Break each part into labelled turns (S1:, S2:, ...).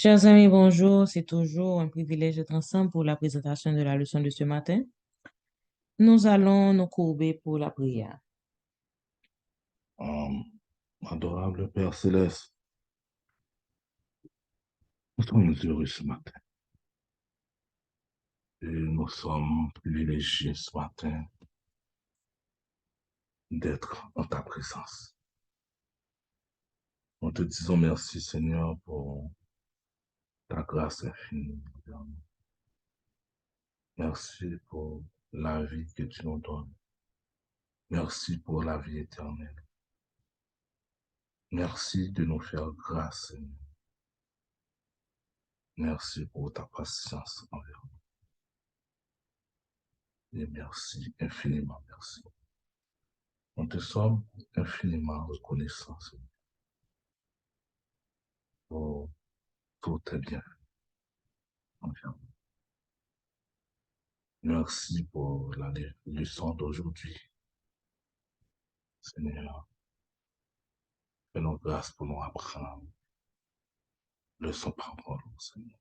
S1: Chers amis, bonjour. C'est toujours un privilège d'être ensemble pour la présentation de la leçon de ce matin. Nous allons nous courber pour la prière.
S2: Hum, Adorable Père Céleste, nous sommes heureux ce matin et nous sommes privilégiés ce matin d'être en ta présence. Nous te disons merci Seigneur pour ta grâce infinie envers nous. Merci pour la vie que tu nous donnes. Merci pour la vie éternelle. Merci de nous faire grâce, Seigneur. Merci pour ta patience envers nous. Et merci, infiniment merci. Nous te sommes infiniment reconnaissants, Seigneur, pour tout est bien envers nous. Merci pour la leçon d'aujourd'hui, Seigneur. Fais-nous grâce pour nous apprendre leçon par parole, Seigneur.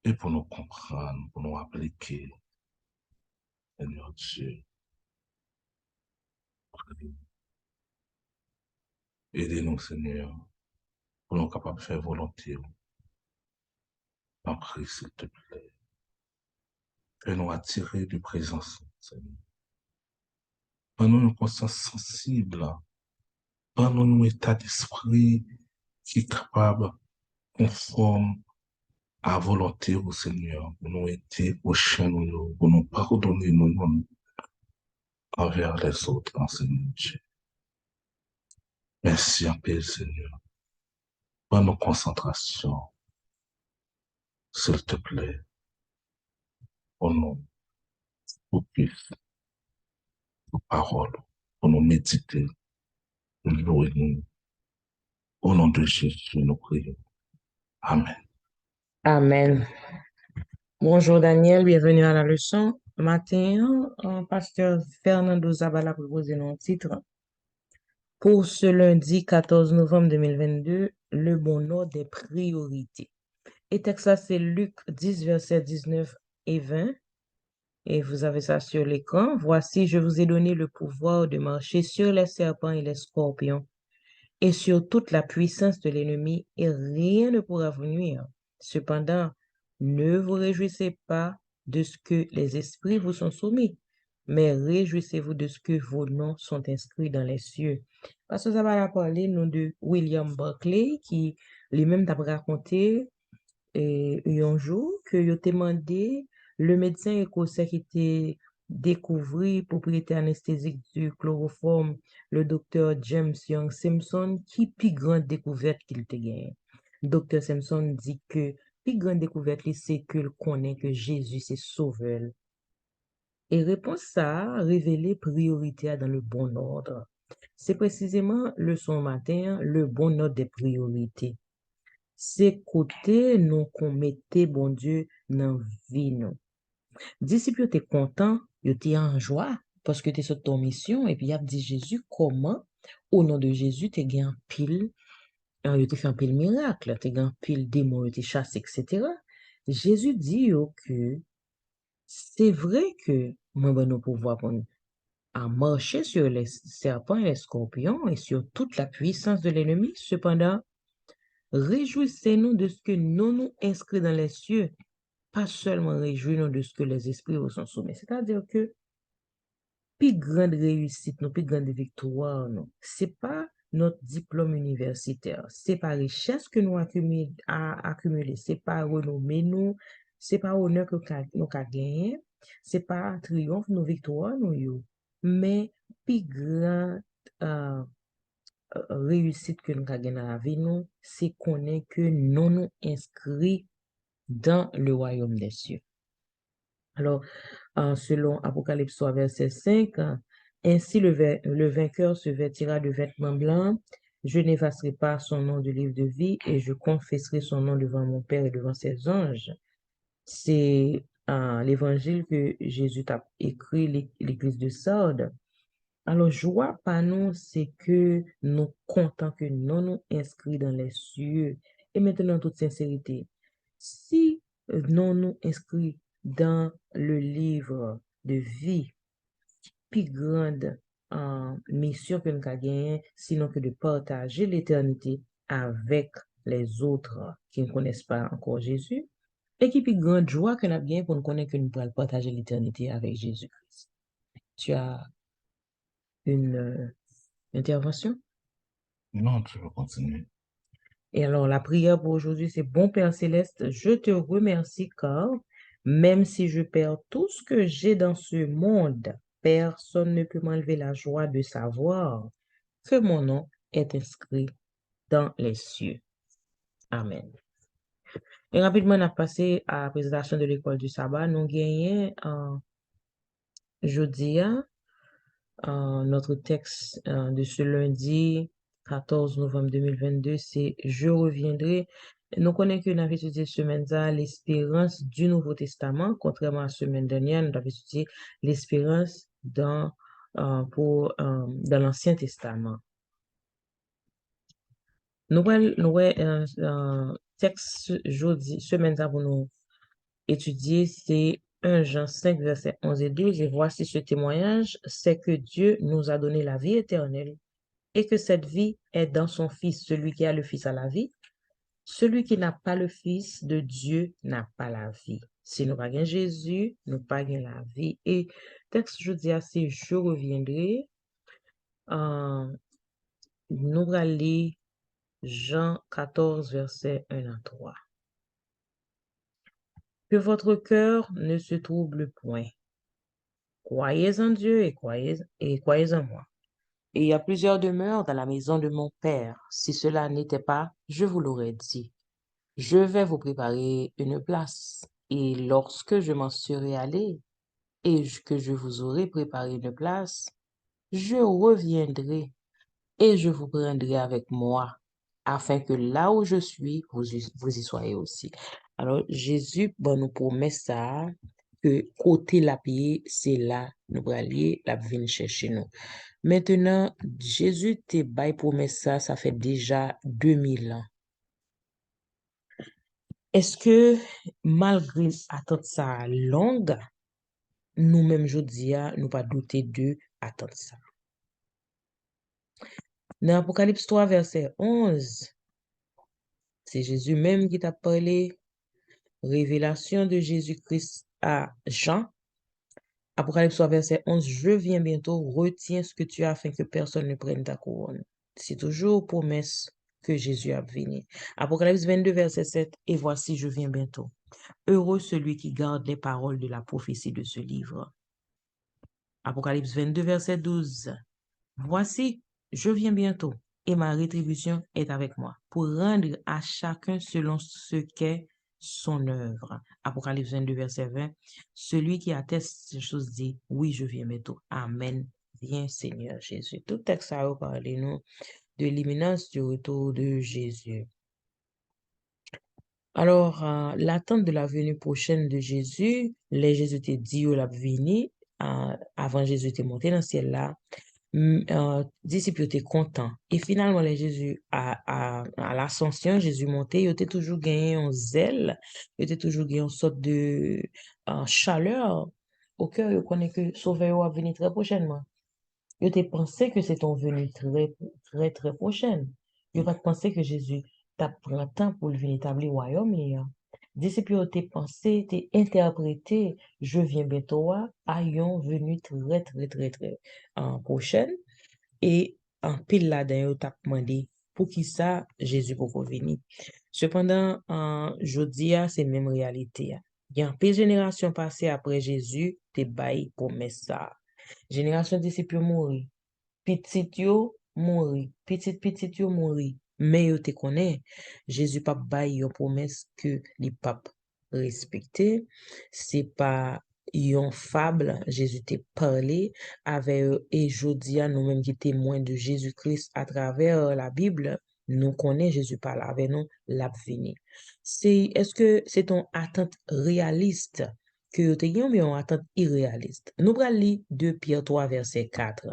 S2: Et pour nous comprendre, pour nous appliquer, Seigneur Dieu. Aidez-nous, Seigneur, pour nous capables de faire volonté. En prie, s'il te plaît. Fais-nous attirer de présence, Seigneur. Donne-nous une conscience sensible. Donne-nous un état d'esprit qui est capable, conforme à volonté au Seigneur, pour nous aider au chien, pour nous pardonner nous envers les autres, Seigneur Dieu. Merci en paix, Seigneur. Pour nos concentrations, s'il te plaît, pour nous focus, nos paroles, pour nous méditer, pour nous louer nous. Au nom de Jésus, nous prions. Amen.
S1: Amen. Bonjour Daniel, bienvenue à la leçon. Ce matin, pasteur Fernando Zabala propose un titre pour ce lundi 14 novembre 2022, le bon ordre des priorités. Et texte ça, c'est Luc 10, versets 19 et 20. Et vous avez ça sur l'écran. Voici, je vous ai donné le pouvoir de marcher sur les serpents et les scorpions et sur toute la puissance de l'ennemi, et rien ne pourra vous nuire. Cependant, ne vous réjouissez pas de ce que les esprits vous sont soumis, mais réjouissez-vous de ce que vos noms sont inscrits dans les cieux. Parce que ça va parler nous de William Buckley, qui lui-même t'a raconté un jour que il t'a demandé le médecin écossais qui était découvert propriété anesthésique du chloroforme, le docteur James Young Simpson, qui plus grande découverte qu'il te gagne. Docteur Simpson dit que plus grande découverte, c'est qu'il connaît que Jésus c'est sauveur. Et réponse ça, révéler priorité dans le bon ordre. C'est précisément le son matin, le bon ordre des priorités. C'est côté nous qu'on mettait bon Dieu dans vie nous. Disciples étaient contents, ils étaient en joie parce que tu es sur ton mission et puis il a dit Jésus comment au nom de Jésus tu gagné un pile il te fait un pile miracle, tu gagné un pile démon, tu chassé etc. Jésus dit que c'est vrai que moi ben nous pouvoir à marcher sur les serpents et les scorpions et sur toute la puissance de l'ennemi. Cependant, réjouissez-nous de ce que nous inscrits dans les cieux, pas seulement réjouissons de ce que les esprits vous sont soumis. C'est-à-dire que plus grande réussite, nous, plus grande victoire, nous, c'est pas notre diplôme universitaire, c'est pas richesse que nous accumulé, c'est pas renommée nous, c'est pas honneur que nous avons gagné, c'est pas triomphe, nos victoires, nous, mais plus grande euh, réussite que nous avons dans la vie, nous, c'est qu'on est que nous inscrits dans le royaume des cieux. Alors, selon Apocalypse 3, verset 5, ainsi le vainqueur se vêtira de vêtements blancs, je n'effacerai pas son nom du livre de vie et je confesserai son nom devant mon Père et devant ses anges. C'est l'évangile que Jésus a écrit l'église de Sardes. Alors, joie par nous, c'est que nous comptons que nous nous inscrits dans les cieux et maintenant, en toute sincérité, si non nous inscrits dans le livre de vie, plus grande mission que nous avons gagnée, sinon que de partager l'éternité avec les autres qui ne connaissent pas encore Jésus, et qui plus grande joie que nous avons gagnée pour nous connaître que nous pourrons partager l'éternité avec Jésus-Christ. Tu as une intervention?
S2: Non, tu peux continuer.
S1: Et alors, la prière pour aujourd'hui, c'est bon Père Céleste, je te remercie car même si je perds tout ce que j'ai dans ce monde, personne ne peut m'enlever la joie de savoir que mon nom est inscrit dans les cieux. Amen. Et rapidement, on a passé à la présentation de l'école du sabbat. Nous gagnons jeudi notre texte de ce lundi 14 novembre 2022, c'est Je reviendrai. Nous connaissons que nous avons étudié semaine l'espérance du Nouveau Testament, contrairement à la semaine dernière, nous avons étudié l'espérance dans l'Ancien Testament. Nous avons texte jeudi, semaine pour nous étudier, c'est 1 Jean 5, versets 11 et 12. Et voici ce témoignage, c'est que Dieu nous a donné la vie éternelle et que cette vie est dans son Fils. Celui qui a le Fils a la vie. Celui qui n'a pas le Fils de Dieu n'a pas la vie. Si nous n'avons pas Jésus, nous n'avons pas la vie. Et texte jeudi, c'est je reviendrai. Nous allons lire Jean 14, versets 1 à 3. Que votre cœur ne se trouble point. Croyez en Dieu et croyez en moi. Et il y a plusieurs demeures dans la maison de mon Père. Si cela n'était pas, je vous l'aurais dit. Je vais vous préparer une place. Et lorsque je m'en serai allé et que je vous aurai préparé une place, je reviendrai et je vous prendrai avec moi, afin que là où je suis, vous y soyez aussi. Alors, Jésus, nous promet ça, que côté la paix, c'est là, nous allons aller, la venir chercher nous. Maintenant, Jésus te bail promesse ça fait déjà 2000 ans. Est-ce que malgré attendre ça longue, nous-mêmes aujourd'hui, nous pas douter de attendre ça? Dans Apocalypse 3, verset 11, c'est Jésus même qui t'a parlé, révélation de Jésus-Christ à Jean. Apocalypse 3, verset 11, je viens bientôt, retiens ce que tu as afin que personne ne prenne ta couronne. C'est toujours promesse que Jésus a venu. Apocalypse 22, verset 7, et voici, je viens bientôt. Heureux celui qui garde les paroles de la prophétie de ce livre. Apocalypse 22, verset 12. Voici, je viens bientôt, et ma rétribution est avec moi, pour rendre à chacun selon ce qu'est son œuvre. Apocalypse 22, verset 20. Celui qui atteste ces choses dit, oui, je viens bientôt. Amen. Viens, Seigneur Jésus. Tout texte a parlé nous de l'imminence du retour de Jésus. Alors, l'attente de la venue prochaine de Jésus, les Jésus te dit, la venue, avant Jésus était monté dans le ciel là, disciples étaient contents. Et finalement, les Jésus, à l'ascension, Jésus monté, il était toujours gagné en zèle, il était toujours gagné en sorte de chaleur au cœur, il connaît que Sauveur va venir très prochainement. Yo te pensé que c'est ton venue très, très, très prochaine. Yo pas pensé que Jésus t'a pris un temps pour venir établir le royaume. Disciples yo te pensé, te interprété, je viens bientôt à yon venue très, très, très, très prochaine. Et en pile là-dedans, yo t'a demandé pour qui ça Jésus pour venir. Cependant, jeudi, c'est même réalité. Il y a une génération passée après Jésus, te bail promesse ça. Génération disciples mourir. Petit yo mourir. Petit yo mourir. Mais yo te connaît. Jésus pas bail yon promesse que les papes respecté. C'est pas yon fable. Jésus te parlé avec eux et jodia nous-mêmes qui témoins de Jésus-Christ à travers la Bible. Nous connaissons Jésus parle avec nous l'avenir. Est-ce que c'est ton attente réaliste que vous avez mais une attente irréaliste? Nous allons lire 2 Pierre 3, verset 4.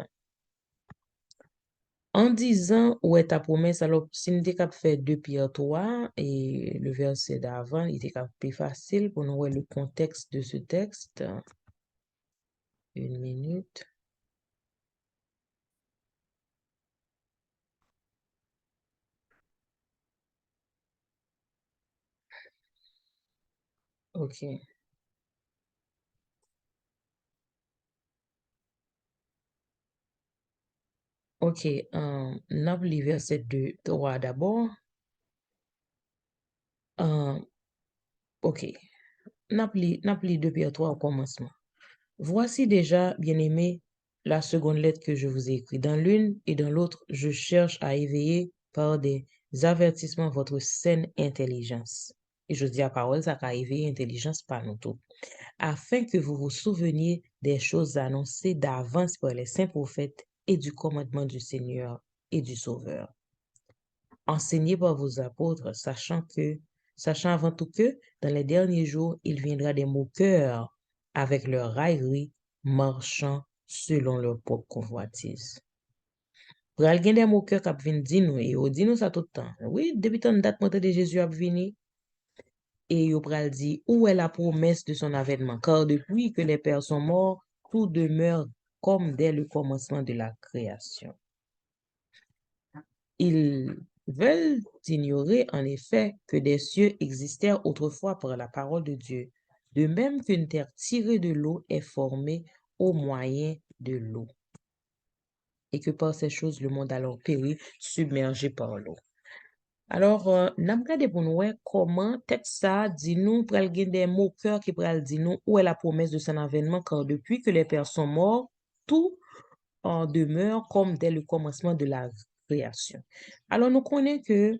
S1: En disant où est ta promesse, alors si nous avons fait 2 Pierre 3 et le verset d'avant, il était plus facile pour nous voir le contexte de ce texte. Une minute. OK. OK. Nous avons verset 2, 3 d'abord. OK. Nous avons 2 Pierre 3 au commencement. Voici déjà, bien-aimés, la seconde lettre que je vous ai écrite. Dans l'une et dans l'autre, je cherche à éveiller par des avertissements votre saine intelligence. Et je dis à parole, ça a éveillé intelligence par nous tous. Afin que vous vous souveniez des choses annoncées d'avance par les saints prophètes et du commandement du Seigneur et du Sauveur. Enseignez par vos apôtres, sachant avant tout que dans les derniers jours, il viendra des moqueurs avec leur raillerie, marchant selon leur propre convoitise. Pral gen des moqueurs qui viennent dire nous, et ils disent nous ça tout le temps. Oui, depuis tant de date, de Jésus a venu, et ils pral dit, où est la promesse de son avènement? Car depuis que les pères sont morts, tout demeure comme dès le commencement de la création. Ils veulent ignorer en effet que des cieux existèrent autrefois par la parole de Dieu, de même qu'une terre tirée de l'eau est formée au moyen de l'eau, et que par ces choses le monde alors périt, submergé par l'eau. Alors, n'a regardé pour nous comment texte ça dit nous pral gen des moqueurs qui pral dit nous où est la promesse de son avènement, car depuis que les pères sont morts, tout en demeure comme dès le commencement de la création. Alors, nous connaissons que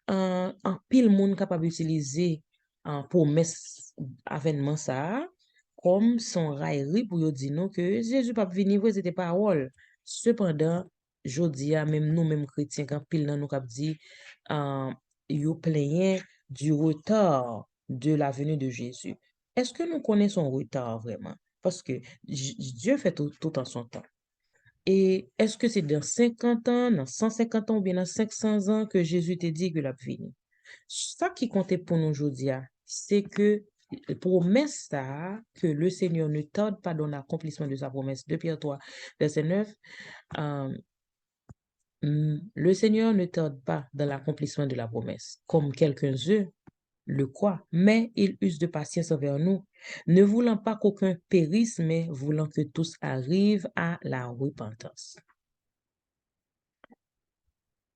S1: en pile monde capable d'utiliser en promesse avènement ça comme son raillerie pour dire non que Jésus pas venir vrai c'était parole. Cependant, jodi a même nous même chrétiens quand pile dans nous cap dit yo plaignent du retard de la venue de Jésus. Est-ce que nous connaissons retard vraiment? Parce que Dieu fait tout en son temps. Et est-ce que c'est dans 50 ans, dans 150 ans ou bien dans 500 ans que Jésus t'a dit que l'a fini? Ça qui comptait pour nous aujourd'hui, c'est que promesse ça, que le Seigneur ne tarde pas dans l'accomplissement de sa promesse. De Pierre 3, verset 9, le Seigneur ne tarde pas dans l'accomplissement de la promesse, comme quelques-uns le croient, mais il use de patience envers nous, ne voulant pas qu'aucun périsse, mais voulant que tous arrivent à la repentance.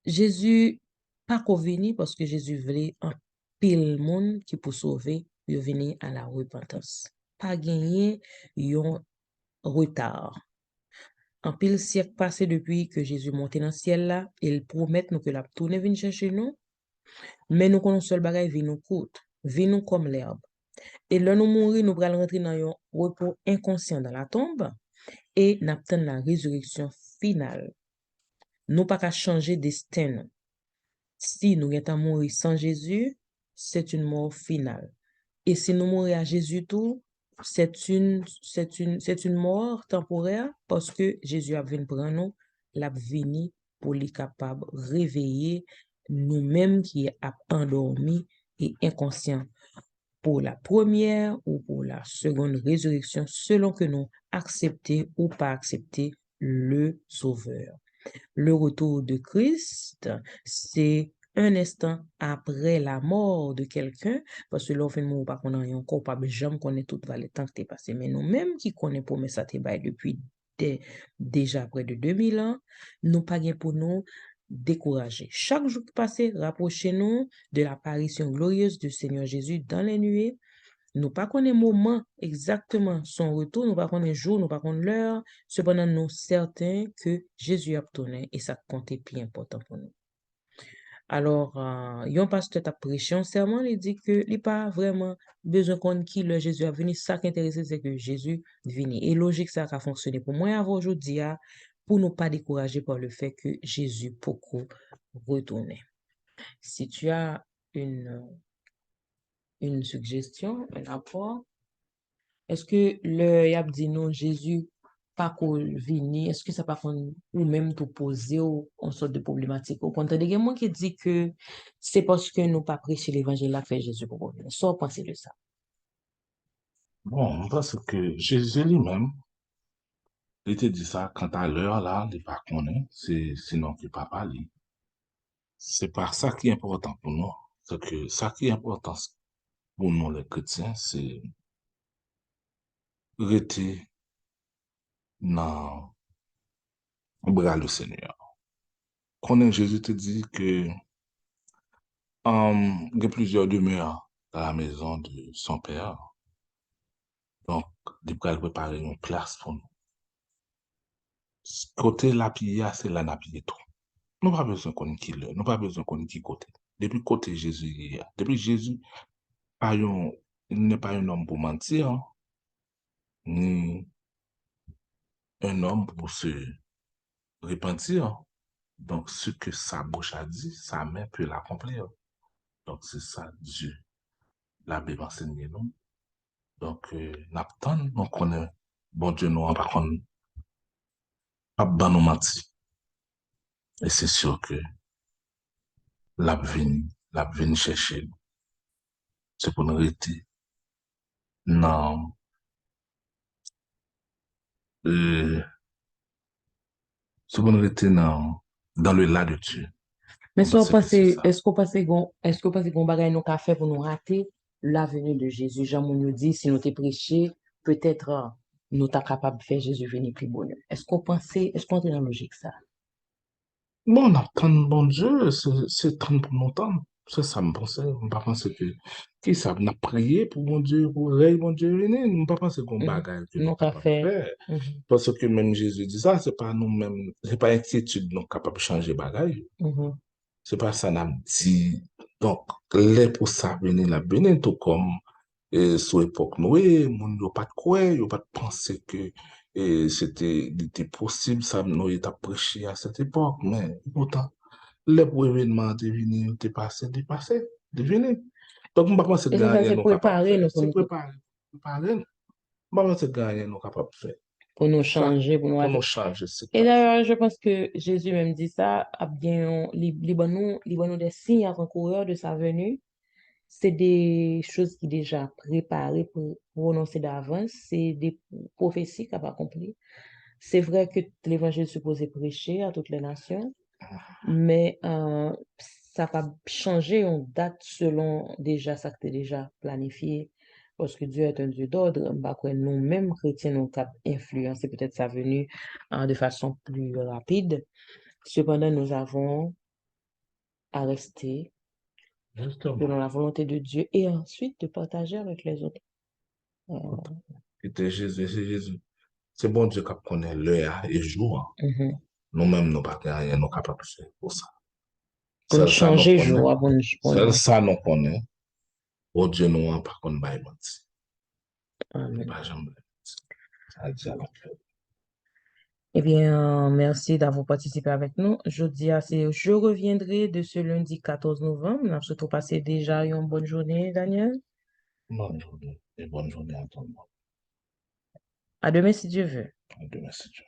S1: Jésus pas qu'au venu parce que Jésus voulait un pile monde qui pour sauver, il venir à la repentance. Pas gagner un retard. En pile siècle passé depuis que Jésus monté dans le ciel là, il promet nous que la tourne vient chercher nous, mais nous connaissons seul bagage vie nous coûte, vie nous comme l'herbe. Et là nous mourir, nous allons rentrer dans un repos inconscient dans la tombe et n'attendre la résurrection finale. Nous pas qu'à changer destin. Si nous sommes mourir sans Jésus, c'est une mort finale. Et si nous mourons à Jésus tout, c'est une mort temporaire parce que Jésus a venu prendre nous, l'a venu pour les capable réveiller nous-mêmes qui a endormis et inconscients pour la première ou pour la seconde résurrection selon que nous acceptons ou pas accepter le Sauveur. Le retour de Christ, c'est un instant après la mort de quelqu'un, parce que là, on pas qu'on a encore pas jamais connaît tout le temps qui est passé, mais nous-mêmes qui connaissons promesse ça depuis déjà près de 2000 ans, nous pas pour nous décourager. Chaque jour qui passe, rapprochez-nous de l'apparition glorieuse du Seigneur Jésus dans les nuées. Nous pas connaît moment exactement son retour, nous pas connaît jour, nous pas connaît l'heure. Cependant, nous certains que Jésus a tourné et ça comptait plus important pour nous. Alors, yon pasteur a prêché un serment, il dit que il pas vraiment besoin qu'on qui le Jésus a venu. Ça qui intéresse, c'est que Jésus vini. Et logique, ça a fonctionné pour moi avant aujourd'hui, pour ne pas décourager par le fait que Jésus beaucoup retourner. Si tu as une suggestion, un apport, est-ce que le y a dit non, Jésus pas qu'on vini, est-ce que ça pas qu'on ou même tout poser ou en sorte de problématique au contraire il y a moi qui dit que c'est parce que nous pas prêché l'évangile là fait Jésus pour revenir soit penser de ça.
S2: Bon, parce que Jésus lui-même, il te dit ça quand à l'heure là, il pas connaît, c'est sinon qu'il pas parler. C'est pas ça qui est important pour nous. C'est que ça qui est important pour nous les chrétiens, c'est rester dans le bras du Seigneur. Connaît Jésus te dit que il y a plusieurs demeures dans la maison de son père. Donc, il va préparer une place pour nous. Côté la pilla, c'est là la piller tout. Nous pas besoin qu'on qui le, nous pas besoin qu'on qui côté. Depuis côté Jésus, depuis Jésus, pas un- il n'est pas un homme pour mentir, hein, ni un homme pour se repentir. Donc, ce que sa bouche a dit, sa main peut l'accomplir. Donc, c'est ça, Dieu, la Bible enseigne nous. Donc, n'attend, on connaît, bon Dieu, nous, par contre, pas ban nous mentir. Et c'est sûr que l'a venu chercher, c'est pour nous rester dans, euh, c'est pour nous rester dans le là de Dieu.
S1: Mais
S2: On pense que c'est ça.
S1: est-ce qu'on pense qu'on bagaille nous qu'a fait pour nous rater la venue de Jésus Jean nous dit si nous t'es prêché peut-être nous t'as capable de faire Jésus venir plus bonheur. Est-ce qu'on est dans la logique ça?
S2: Bon, on attend bon Dieu, c'est tant pour longtemps. C'est ça, me pense. On pas penser que, qui ça, on a prié pour mon Dieu, pour bon Dieu venir. On pas penser qu'on
S1: Mhm.
S2: bagaille que nous
S1: Nous qu'a
S2: capables de
S1: fait.
S2: faire.
S1: Mhm.
S2: Parce que même Jésus dit ça, c'est pas nous-mêmes, c'est pas inquiétude nous capables de changer bagaille.
S1: Mhm.
S2: C'est pas ça, n'a dit. Donc, les pour ça venir la venir, tout comme, sous l'époque Noé, moun yo pas de quoi, yo pas de penser que, il était possible, ça, Noé t'a prêché à cette époque, mais, pourtant, les pour événements devenus, dépassé, devenus. Donc, on va penser
S1: Et c'est ça,
S2: gagner,
S1: c'est
S2: nous capables de
S1: préparer
S2: faire.
S1: nous
S2: C'est préparer. On va penser gagner, nous capables de faire.
S1: pour nous
S2: Ça,
S1: changer, pour nous
S2: pour
S1: rater.
S2: nous changer, c'est
S1: Et
S2: ça.
S1: d'ailleurs, je pense que Jésus même dit ça, a bien, les nous des signes avant-coureurs de sa venue. C'est des choses qui déjà préparées pour annoncer d'avance. C'est des prophéties qu'on va accomplir. C'est vrai que l'évangile est supposé prêcher à toutes les nations, mais ça va changer en date selon déjà ça qui est déjà planifié. Parce que Dieu est un Dieu d'ordre, bah, quoi, nous-mêmes, chrétiens, nous cap influencer peut-être sa venue de façon plus rapide. Cependant, nous avons à rester
S2: Justement.
S1: selon la volonté de Dieu et ensuite de partager avec les autres. Euh,
S2: C'était Jésus, c'est Jésus. C'est bon Dieu qui connaît l'heure et jour.
S1: mhm.
S2: Nous-mêmes, nous pas rien, nous capables de faire pour ça.
S1: Pour nous
S2: Seul ça nous
S1: changer
S2: connaît.
S1: jour avant pour
S2: Seul
S1: nous.
S2: ça nous connaît. Oh Dieu, nous, par contre, pas menti. Il
S1: Amen.
S2: pas jamais menti. Ça dit à la fin.
S1: Eh bien, merci d'avoir participé avec nous. Je reviendrai de ce lundi 14 novembre. Nous avons surtout passé déjà une bonne journée, Daniel.
S2: Bonne journée et bonne journée à tout le monde.
S1: À demain si Dieu veut.
S2: À demain, si Dieu